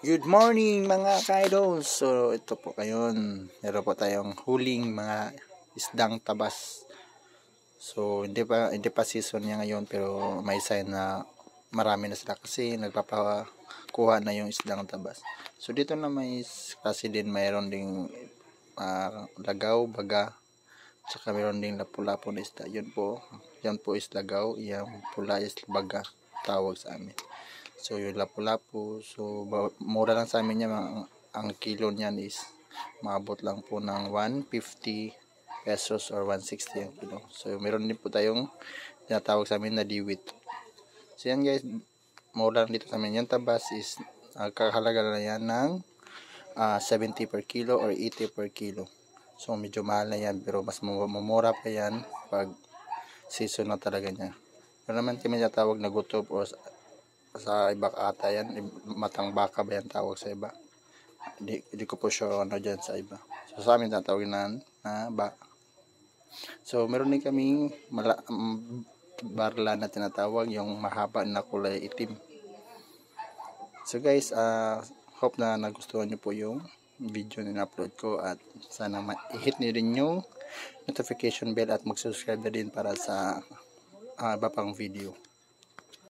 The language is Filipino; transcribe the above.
Good morning mga ka-idols. So ito po ngayon, meron po tayong huling mga isdang tabas. So hindi pa season niya ngayon, pero may sign na marami na sila kasi nagpapakuha na yung isdang tabas. So dito na may kasi din mayroon ding lagaw, baga, tsaka mayroon ding lapu-lapu na isda. Yan po is lagaw, yung pula is baga, tawag sa amin. So yung lapu-lapu, so mura lang sa amin yan. Ang kilo niyan is maabot lang po ng 150 pesos or 160 ang kilo. So meron din po tayong tinatawag sa amin na diwit. So yan guys, mura lang dito sa amin. Yung tabas is kakahalaga na yan ng 70 per kilo or 80 per kilo. So medyo mahal na yan, pero mas mumura pa yan pag season na talaga niya. Pero naman kami tinatawag na gutob, o sa iba ata yan, matang baka ba yan tawag sa iba. Hindi ko po sure ano dyan sa iba. So sa amin tatawag na ba. So meron din kaming barla na tinatawag, yung mahaba na kulay itim. So guys, hope na nagustuhan nyo po yung video na upload ko, at sana i-hit nyo din yung notification bell at mag-subscribe na din para sa iba pang video.